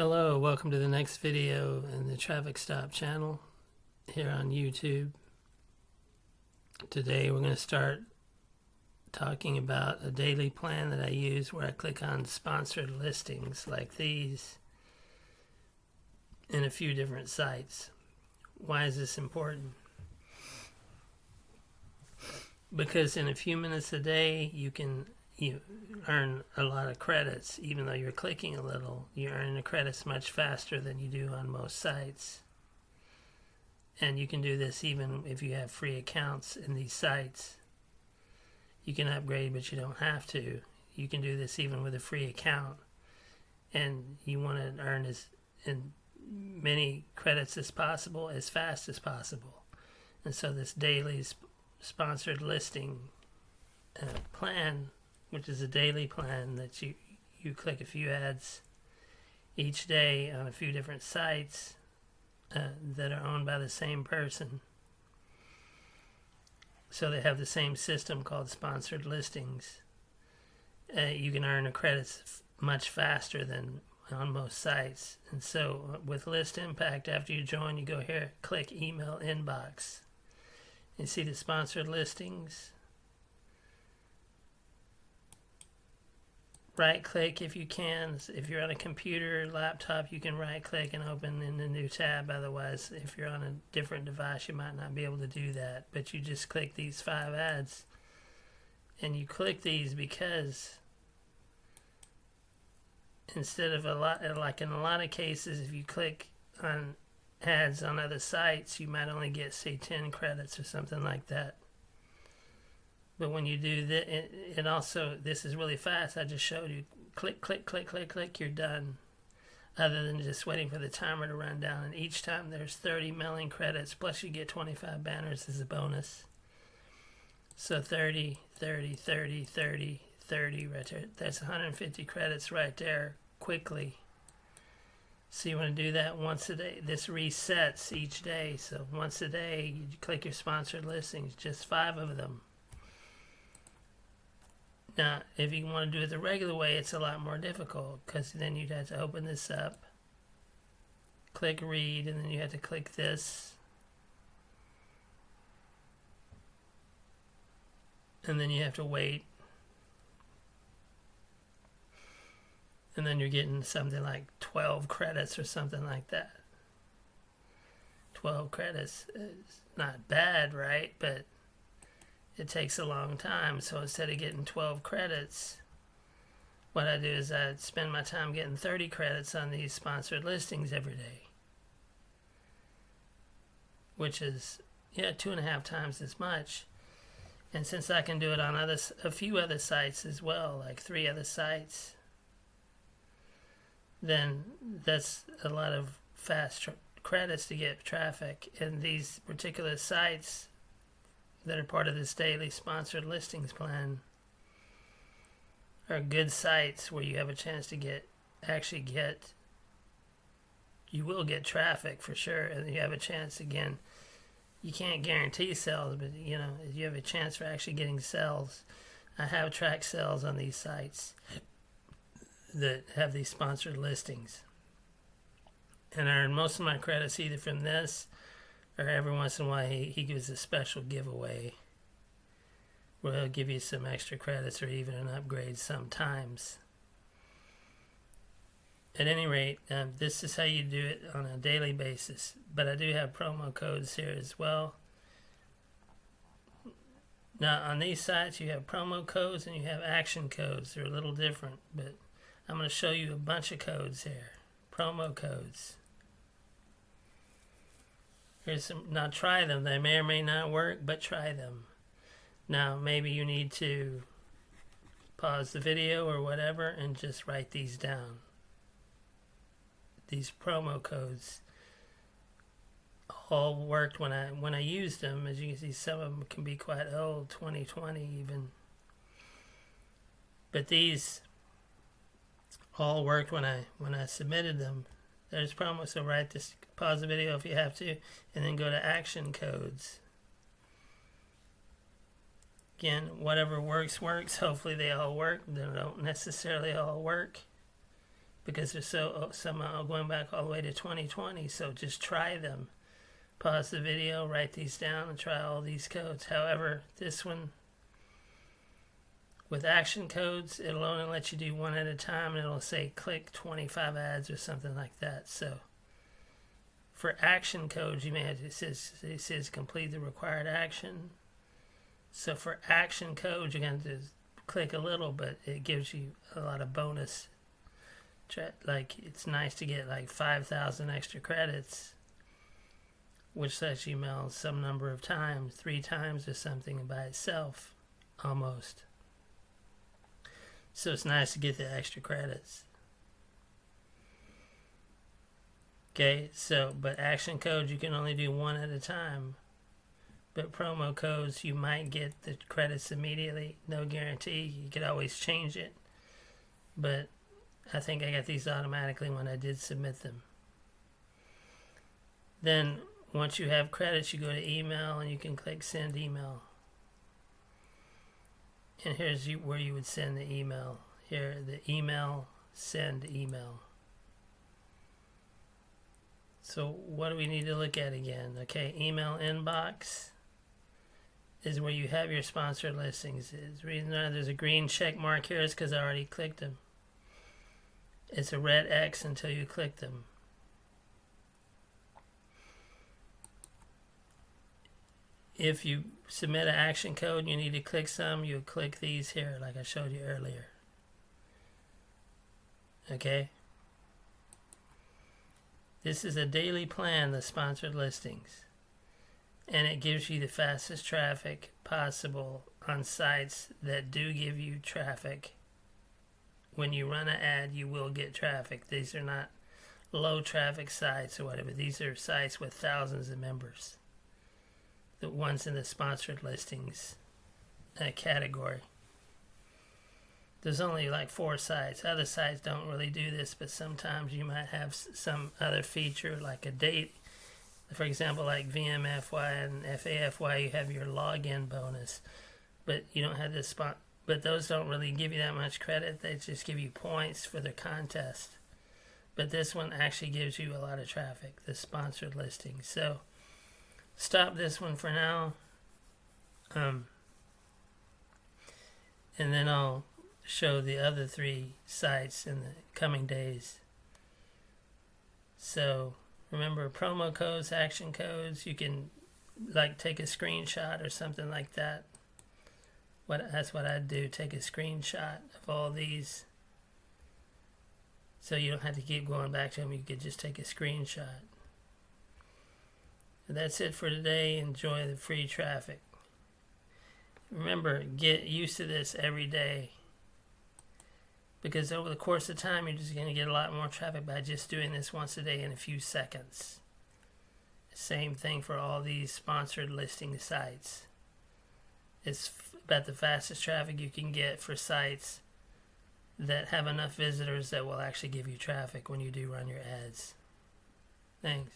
Hello, welcome to the next video in the Traffic Stop channel here on YouTube. Today we're going to start talking about a daily plan that I use where I click on sponsored listings like these in a few different sites. Why is this important? Because in a few minutes a day you earn a lot of credits. Even though you're clicking a little, you earn the credits much faster than you do on most sites. And you can do this even if you have free accounts in these sites. You can upgrade, but you don't have to. You can do this even with a free account. And you want to earn as many credits as possible, as fast as possible. And so this daily sponsored listing plan, which is a daily plan that you click a few ads each day on a few different sites that are owned by the same person. So they have the same system called sponsored listings. You can earn the credits much faster than on most sites. And so with List Impact, after you join, you go here, click Email Inbox. You see the sponsored listings. Right click if you can. If you're on a computer, laptop, you can right click and open in a new tab. Otherwise, if you're on a different device, you might not be able to do that. But you just click these 5 ads. And you click these because instead of like in a lot of cases, if you click on ads on other sites, you might only get, say, 10 credits or something like that. But when you do that, and also this is really fast. I just showed you. Click, click, click, click, click, you're done. Other than just waiting for the timer to run down. And each time there's 30 mailing credits, plus you get 25 banners as a bonus. So 30, 30, 30, 30, 30 right there. That's 150 credits right there quickly. So you want to do that once a day. This resets each day. So once a day, you click your sponsored listings, just 5 of them. Now, if you want to do it the regular way, it's a lot more difficult because then you'd have to open this up, click read, and then you have to click this. And then you have to wait. And then you're getting something like 12 credits or something like that. 12 credits is not bad, right? But it takes a long time, so instead of getting 12 credits, what I do is I spend my time getting 30 credits on these sponsored listings every day, which is 2.5 times as much. And since I can do it on a few other sites as well, like 3 other sites, then that's a lot of fast credits to get traffic. And these particular sites that are part of this daily sponsored listings plan are good sites where you have a chance to you will get traffic for sure, and you have a chance. Again, you can't guarantee sales, but you have a chance for actually getting sales. I have tracked sales on these sites that have these sponsored listings, and I earn most of my credits either from this, or every once in a while he gives a special giveaway where he'll give you some extra credits or even an upgrade sometimes. At any rate, this is how you do it on a daily basis. But I do have promo codes here as well. Now on these sites you have promo codes and you have action codes. They're a little different, but I'm going to show you a bunch of codes here. Promo codes. Now try them. They may or may not work, but try them. Now maybe you need to pause the video or whatever and just write these down. These promo codes all worked when I used them. As you can see, some of them can be quite old, 2020 even. But these all worked when I submitted them. There's promo, so write this, pause the video if you have to, and then go to action codes. Again, whatever works. Hopefully they all work. They don't necessarily all work. because they're some are going back all the way to 2020. So just try them. Pause the video, write these down, and try all these codes. However, this one, with action codes, it'll only let you do one at a time, and it'll say click 25 ads or something like that. So for action codes, you may have to, it says complete the required action. So for action codes, you're going to click a little, but it gives you a lot of bonus. Like, it's nice to get like 5,000 extra credits, which lets you mail some number of times, 3 times or something by itself, almost. So it's nice to get the extra credits. Okay, so, but action codes, you can only do one at a time. But promo codes, you might get the credits immediately. No guarantee. You could always change it. But I think I got these automatically when I did submit them. Then, once you have credits, you go to email and you can click send email. And here's where you would send the email. Here, the email, send email. So what do we need to look at again? Okay, email inbox is where you have your sponsored listings. The reason there's a green check mark here is because I already clicked them. It's a red X until you click them. If you submit an action code, you need to click some, you'll click these here like I showed you earlier. Okay? This is a daily plan, the sponsored listings. And it gives you the fastest traffic possible on sites that do give you traffic. When you run an ad, you will get traffic. These are not low traffic sites or whatever. These are sites with thousands of members. The ones in the sponsored listings category. There's only like 4 sites. Other sites don't really do this, but sometimes you might have some other feature like a date. For example, like VMFY and FAFY, you have your login bonus, but you don't have this spot. But those don't really give you that much credit. They just give you points for the contest. But this one actually gives you a lot of traffic, the sponsored listing. So stop this one for now. And then I'll show the other 3 sites in the coming days. So remember, promo codes, action codes, you can like take a screenshot or something like that. That's what I'd do, take a screenshot of all these. So you don't have to keep going back to them, you could just take a screenshot. And that's it for today. Enjoy the free traffic. Remember, get used to this every day. Because over the course of time, you're just going to get a lot more traffic by just doing this once a day in a few seconds. Same thing for all these sponsored listing sites. It's about the fastest traffic you can get for sites that have enough visitors that will actually give you traffic when you do run your ads. Thanks.